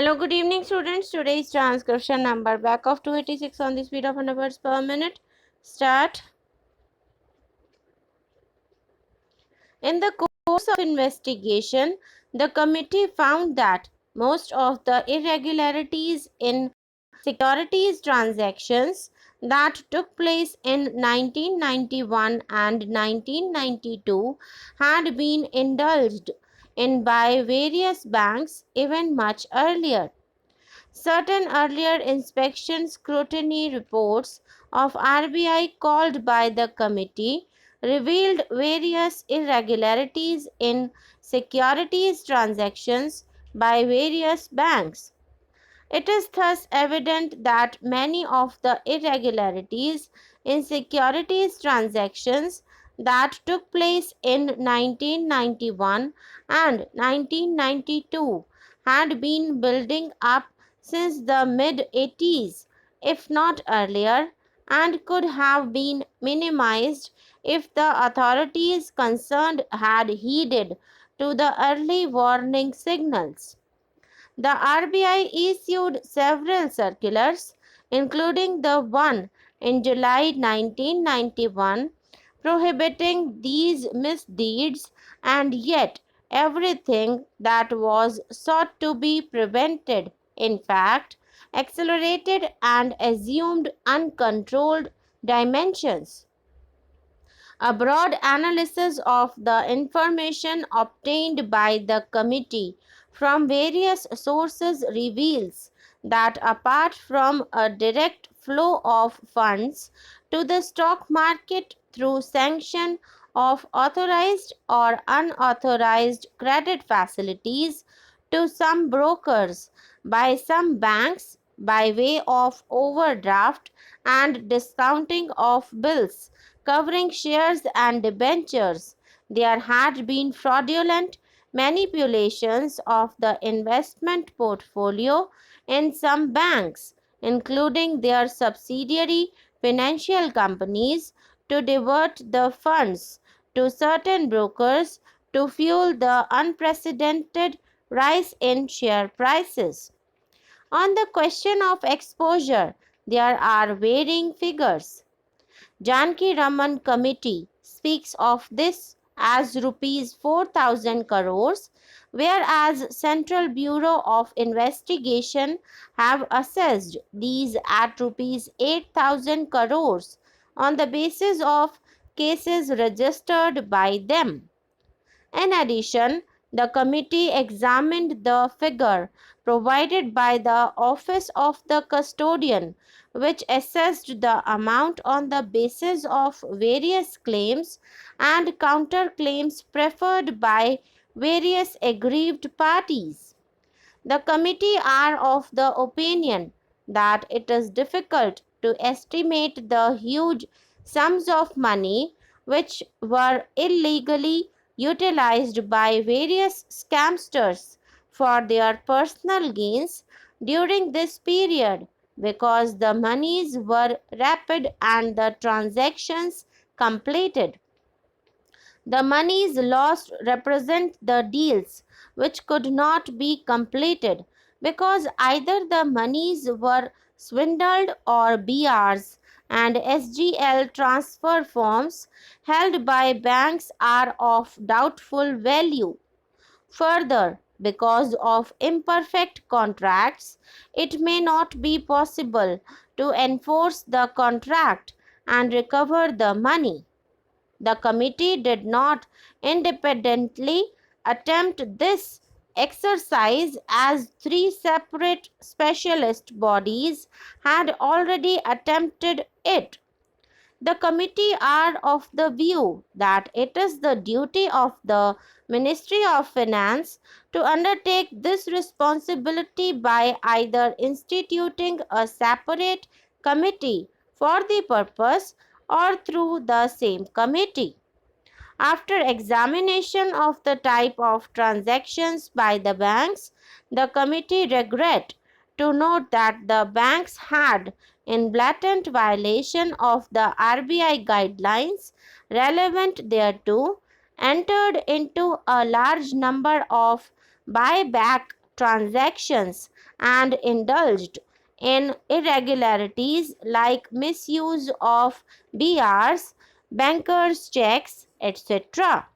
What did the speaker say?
Hello, good evening, students. Today's transcription number back of 286 on the speed of 100 words per minute. Start. In the course of investigation, the committee found that most of the irregularities in securities transactions that took place in 1991 and 1992 had been indulged in by various banks even much earlier. Certain earlier inspection scrutiny reports of RBI called by the committee revealed various irregularities in securities transactions by various banks. It is thus evident that many of the irregularities in securities transactions that took place in 1991 and 1992 had been building up since the mid 80s, if not earlier, and could have been minimized if the authorities concerned had heeded to the early warning signals. The RBI issued several circulars, including the one in July 1991, prohibiting these misdeeds, and yet everything that was sought to be prevented, in fact, accelerated and assumed uncontrolled dimensions. A broad analysis of the information obtained by the committee from various sources reveals that apart from a direct flow of funds to the stock market through sanction of authorized or unauthorized credit facilities to some brokers by some banks by way of overdraft and discounting of bills covering shares and debentures, there had been fraudulent manipulations of the investment portfolio in some banks, including their subsidiary financial companies, to divert the funds to certain brokers to fuel the unprecedented rise in share prices. On the question of exposure, there are varying figures. Janki Raman Committee speaks of this as rupees 4,000 crores, whereas Central Bureau of Investigation have assessed these at rupees 8,000 crores on the basis of cases registered by them. In addition, the committee examined the figure provided by the Office of the Custodian, which assessed the amount on the basis of various claims and counterclaims preferred by various aggrieved parties. The committee are of the opinion that it is difficult to estimate the huge sums of money which were illegally utilized by various scamsters for their personal gains during this period because the monies were rapid and the transactions completed. The monies lost represent the deals which could not be completed because either the monies were swindled or BRs and SGL transfer forms held by banks are of doubtful value. Further, because of imperfect contracts, it may not be possible to enforce the contract and recover the money. The committee did not independently attempt this exercise as three separate specialist bodies had already attempted it. The committee are of the view that it is the duty of the Ministry of Finance to undertake this responsibility by either instituting a separate committee for the purpose or through the same committee. After examination of the type of transactions by the banks, the committee regret to note that the banks had, in blatant violation of the RBI guidelines relevant thereto, entered into a large number of buyback transactions and indulged in irregularities like misuse of BRs, bankers' checks, etc.